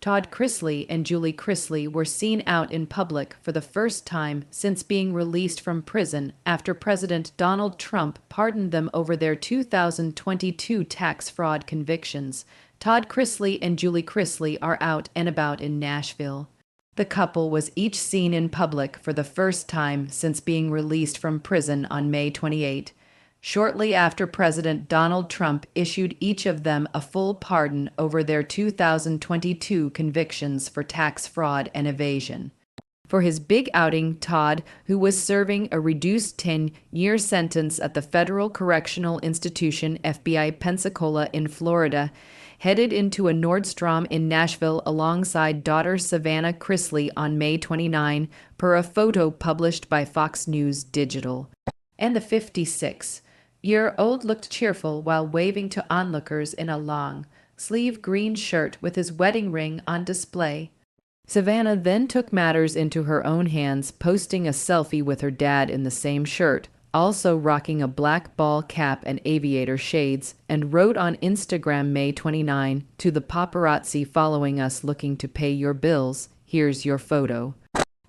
Todd Chrisley and Julie Chrisley were seen out in public for the first time since being released from prison after President Donald Trump pardoned them over their 2022 tax fraud convictions. Todd Chrisley and Julie Chrisley are out and about in Nashville. The couple was each seen in public for the first time since being released from prison on May 28, shortly after President Donald Trump issued each of them a full pardon over their 2022 convictions for tax fraud and evasion. For his big outing, Todd, who was serving a reduced 10-year sentence at the Federal Correctional Institution FBI Pensacola in Florida, headed into a Nordstrom in Nashville alongside daughter Savannah Chrisley on May 29, per a photo published by Fox News Digital. And the 56-year-old looked cheerful while waving to onlookers in a long-sleeve green shirt with his wedding ring on display. Savannah then took matters into her own hands, posting a selfie with her dad in the same shirt, also rocking a black ball cap and aviator shades, and wrote on Instagram May 29, "To the paparazzi following us looking to pay your bills, here's your photo."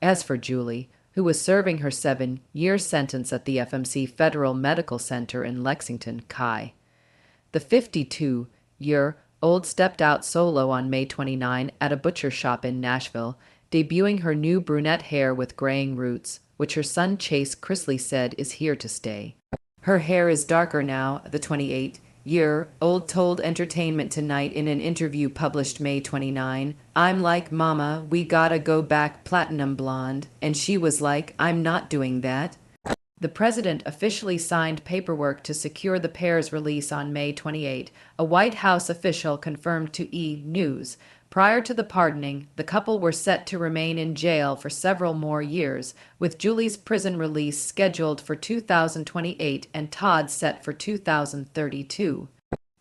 As for Julie, who was serving her 7-year sentence at the FMC Federal Medical Center in Lexington, CI, the 52-year-old stepped out solo on May 29 at a butcher shop in Nashville, debuting her new brunette hair with graying roots, which her son Chase Chrisley said is here to stay. Her hair is darker now, the 28-year-old told Entertainment Tonight in an interview published May 29. "I'm like, Mama, we gotta go back platinum blonde." And she was like, "I'm not doing that." The president officially signed paperwork to secure the pair's release on May 28, a White House official confirmed to E! News. Prior to the pardoning, the couple were set to remain in jail for several more years, with Julie's prison release scheduled for 2028 and Todd's set for 2032.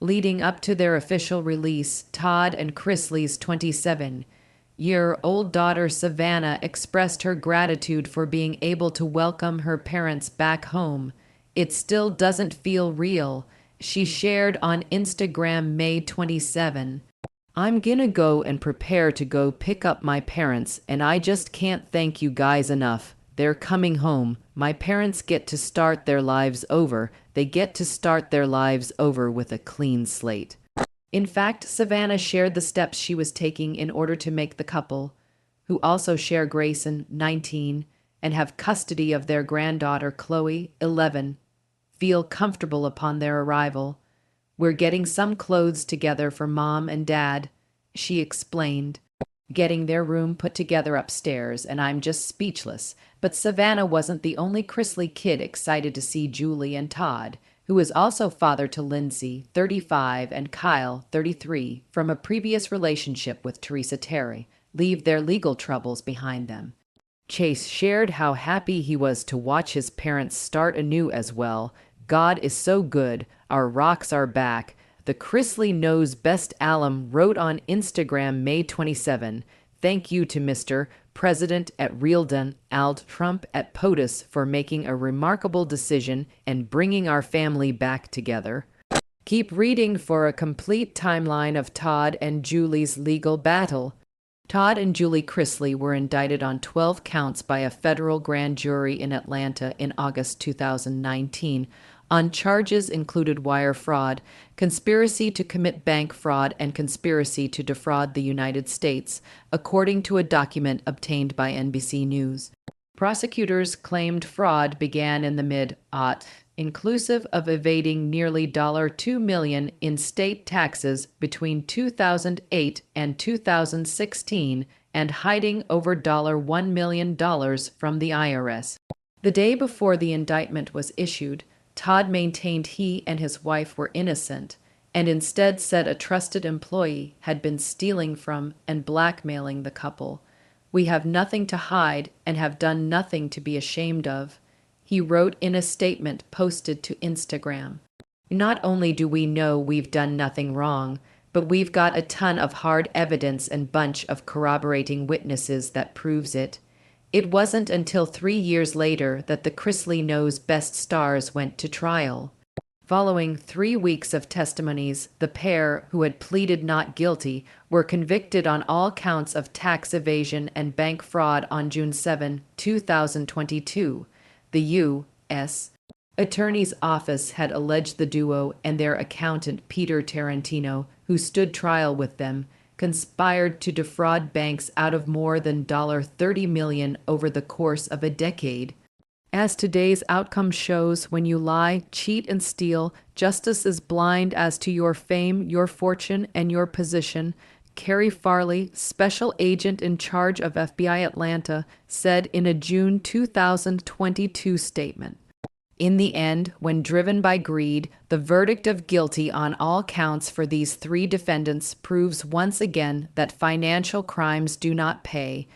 Leading up to their official release, Todd and Chrisley's 27-year-old daughter Savannah expressed her gratitude for being able to welcome her parents back home. "It still doesn't feel real," she shared on Instagram May 27. "I'm gonna go and prepare to go pick up my parents, and I just can't thank you guys enough. They're coming home. My parents get to start their lives over. They get to start their lives over with a clean slate." In fact, Savannah shared the steps she was taking in order to make the couple, who also share Grayson, 19, and have custody of their granddaughter Chloe, 11, feel comfortable upon their arrival. "We're getting some clothes together for Mom and Dad," she explained, "getting their room put together upstairs, and I'm just speechless." But Savannah wasn't the only Chrisley kid excited to see Julie and Todd, who is also father to Lindsay, 35, and Kyle, 33, from a previous relationship with Teresa Terry, leave their legal troubles behind them. Chase shared how happy he was to watch his parents start anew as well. "God is so good. Our rocks are back." The Chrisley Knows Best alum wrote on Instagram May 27, "Thank you to Mr. President at Real Donald Trump at POTUS for making a remarkable decision and bringing our family back together." Keep reading for a complete timeline of Todd and Julie's legal battle. Todd and Julie Chrisley were indicted on 12 counts by a federal grand jury in Atlanta in August 2019. On charges included wire fraud, conspiracy to commit bank fraud, and conspiracy to defraud the United States, according to a document obtained by NBC News. Prosecutors claimed fraud began in the mid-aughts, inclusive of evading nearly $2 million in state taxes between 2008 and 2016 and hiding over $1 million from the IRS. The day before the indictment was issued, Todd maintained he and his wife were innocent, and instead said a trusted employee had been stealing from and blackmailing the couple. "We have nothing to hide and have done nothing to be ashamed of," he wrote in a statement posted to Instagram. "Not only do we know we've done nothing wrong, but we've got a ton of hard evidence and bunch of corroborating witnesses that proves it." It wasn't until 3 years later that the Chrisley Knows Best stars went to trial. Following 3 weeks of testimonies, the pair, who had pleaded not guilty, were convicted on all counts of tax evasion and bank fraud on June 7, 2022. The U.S. Attorney's Office had alleged the duo and their accountant Peter Tarantino, who stood trial with them, conspired to defraud banks out of more than $30 million over the course of a decade. As today's outcome shows, when you lie, cheat, and steal, justice is blind as to your fame, your fortune, and your position. Carrie Farley, special agent in charge of FBI Atlanta, said in a June 2022 statement. In the end, when driven by greed, the verdict of guilty on all counts for these 3 defendants proves once again that financial crimes do not pay.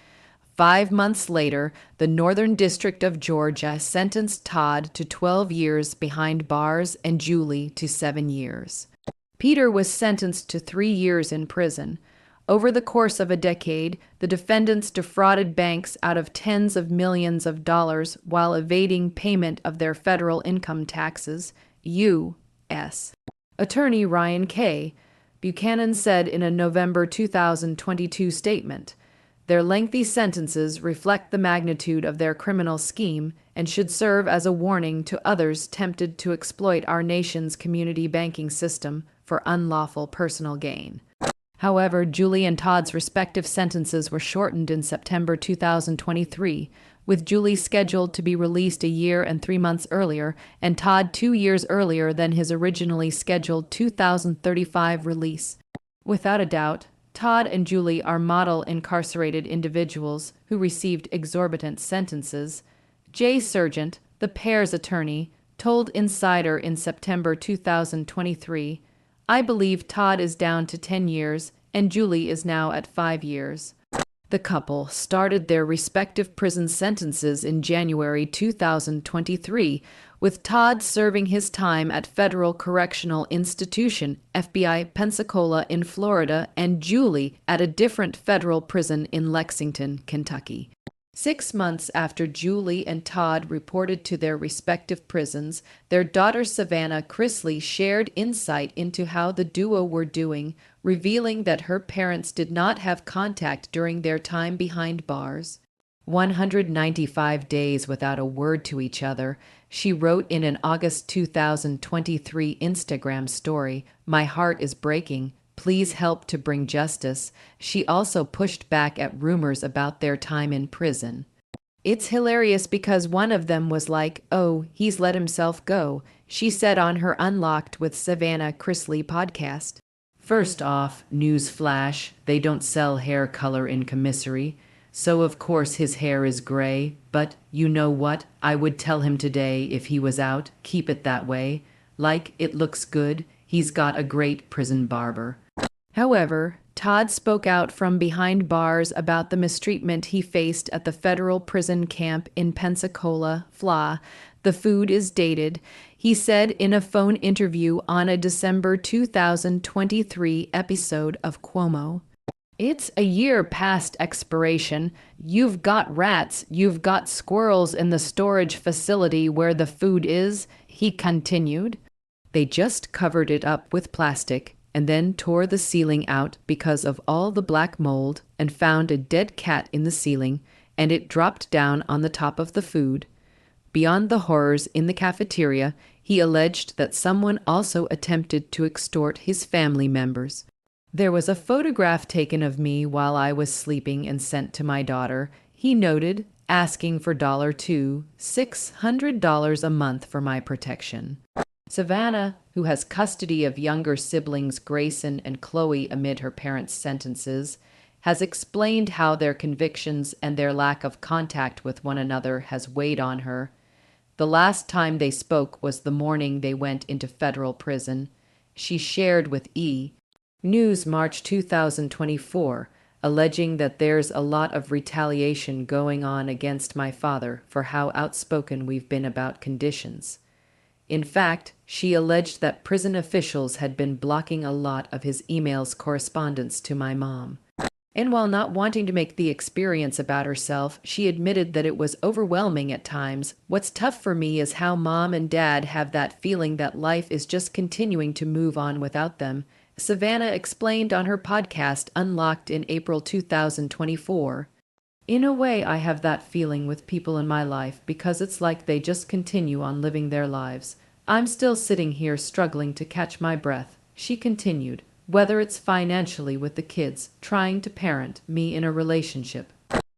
5 months later, the Northern District of Georgia sentenced Todd to 12 years behind bars and Julie to 7 years. Peter was sentenced to 3 years in prison. Over the course of a decade, the defendants defrauded banks out of tens of millions of dollars while evading payment of their federal income taxes. U.S. Attorney Ryan K. Buchanan said in a November 2022 statement, "Their lengthy sentences reflect the magnitude of their criminal scheme and should serve as a warning to others tempted to exploit our nation's community banking system for unlawful personal gain." However, Julie and Todd's respective sentences were shortened in September 2023, with Julie scheduled to be released a year and 3 months earlier, and Todd 2 years earlier than his originally scheduled 2035 release. Without a doubt, Todd and Julie are model incarcerated individuals who received exorbitant sentences. Jay Sargent, the pair's attorney, told Insider in September 2023, "I believe Todd is down to 10 years and Julie is now at 5 years." The couple started their respective prison sentences in January 2023, with Todd serving his time at Federal Correctional Institution, FBI Pensacola in Florida, and Julie at a different federal prison in Lexington, Kentucky. 6 months after Julie and Todd reported to their respective prisons, their daughter Savannah Chrisley shared insight into how the duo were doing, revealing that her parents did not have contact during their time behind bars. 195 days without a word to each other, she wrote in an August 2023 Instagram story, "My heart is breaking. Please help to bring justice." She also pushed back at rumors about their time in prison. "It's hilarious because one of them was like, 'Oh, he's let himself go,'" she said on her Unlocked with Savannah Chrisley podcast. First off, news flash, they don't sell hair color in commissary, so of course his hair is gray, but you know what? I would tell him today if he was out, keep it that way. Like, it looks good. He's got a great prison barber. However, Todd spoke out from behind bars about the mistreatment he faced at the federal prison camp in Pensacola, FLA. The food is dated, he said in a phone interview on a December 2023 episode of Cuomo. "It's a year past expiration. You've got rats, you've got squirrels in the storage facility where the food is," he continued. "They just covered it up with plastic and then tore the ceiling out because of all the black mold and found a dead cat in the ceiling, and it dropped down on the top of the food." Beyond the horrors in the cafeteria, he alleged that someone also attempted to extort his family members. "There was a photograph taken of me while I was sleeping and sent to my daughter," he noted, asking for $600 a month for my protection. Savannah, who has custody of younger siblings Grayson and Chloe amid her parents' sentences, has explained how their convictions and their lack of contact with one another has weighed on her. The last time they spoke was the morning they went into federal prison. She shared with E! News March 2024, alleging that there's a lot of retaliation going on against my father for how outspoken we've been about conditions. In fact, she alleged that prison officials had been blocking a lot of his emails correspondence to my mom. And while not wanting to make the experience about herself, she admitted that it was overwhelming at times. What's tough for me is how mom and dad have that feeling that life is just continuing to move on without them. Savannah explained on her podcast Unlocked in April 2024. In a way, I have that feeling with people in my life because it's like they just continue on living their lives. I'm still sitting here struggling to catch my breath, she continued, whether it's financially with the kids, trying to parent me in a relationship.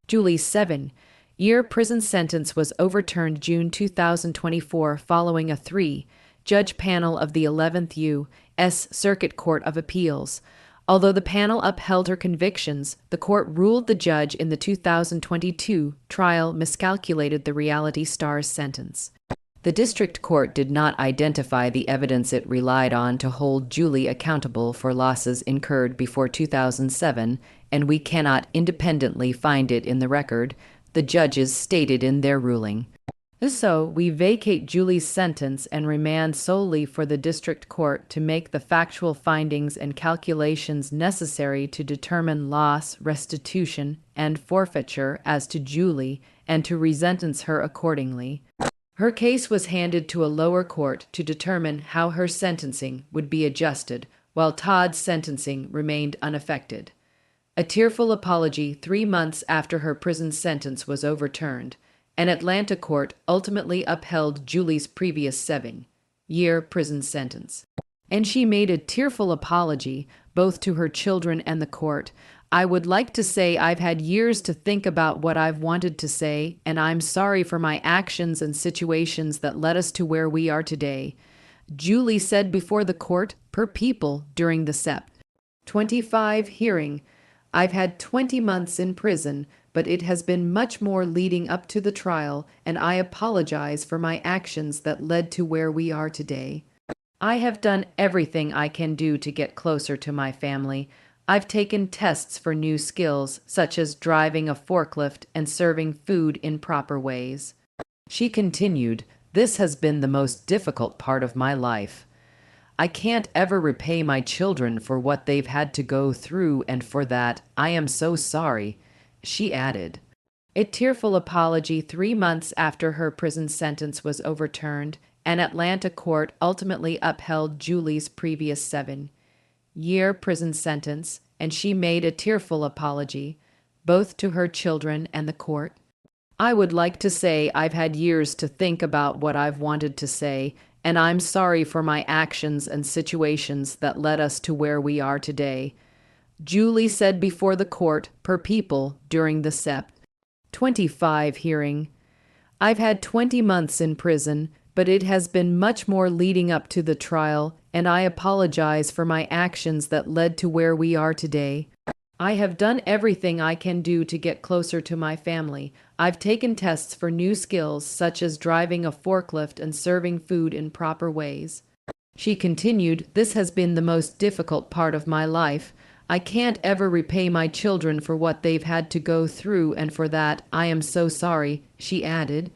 Julie's 7-year prison sentence was overturned June 2024 following a 3-judge panel of the 11th U.S. Circuit Court of Appeals. Although the panel upheld her convictions, the court ruled the judge in the 2022 trial miscalculated the reality star's sentence. The district court did not identify the evidence it relied on to hold Julie accountable for losses incurred before 2007, and we cannot independently find it in the record, the judges stated in their ruling. So, we vacate Julie's sentence and remand solely for the district court to make the factual findings and calculations necessary to determine loss, restitution, and forfeiture as to Julie and to resentence her accordingly. Her case was handed to a lower court to determine how her sentencing would be adjusted, while Todd's sentencing remained unaffected. A tearful apology 3 months after her prison sentence was overturned. An Atlanta court ultimately upheld Julie's previous 7-year prison sentence. And she made a tearful apology, both to her children and the court. I would like to say I've had years to think about what I've wanted to say, and I'm sorry for my actions and situations that led us to where we are today. Julie said before the court, per people, during the Sep. 25 hearing. I've had 20 months in prison, but it has been much more leading up to the trial, and I apologize for my actions that led to where we are today. I have done everything I can do to get closer to my family. I've taken tests for new skills, such as driving a forklift and serving food in proper ways. She continued, "This has been the most difficult part of my life. I can't ever repay my children for what they've had to go through, and for that, I am so sorry," she added. A tearful apology 3 months after her prison sentence was overturned, an Atlanta court ultimately upheld Julie's previous 7-year prison sentence, and she made a tearful apology, both to her children and the court. I would like to say I've had years to think about what I've wanted to say, and I'm sorry for my actions and situations that led us to where we are today, Julie said before the court, per people, during the Sep. 25 hearing. I've had 20 months in prison, but it has been much more leading up to the trial, and I apologize for my actions that led to where we are today. I have done everything I can do to get closer to my family. I've taken tests for new skills, such as driving a forklift and serving food in proper ways. She continued, "This has been the most difficult part of my life. I can't ever repay my children for what they've had to go through, and for that, I am so sorry," she added.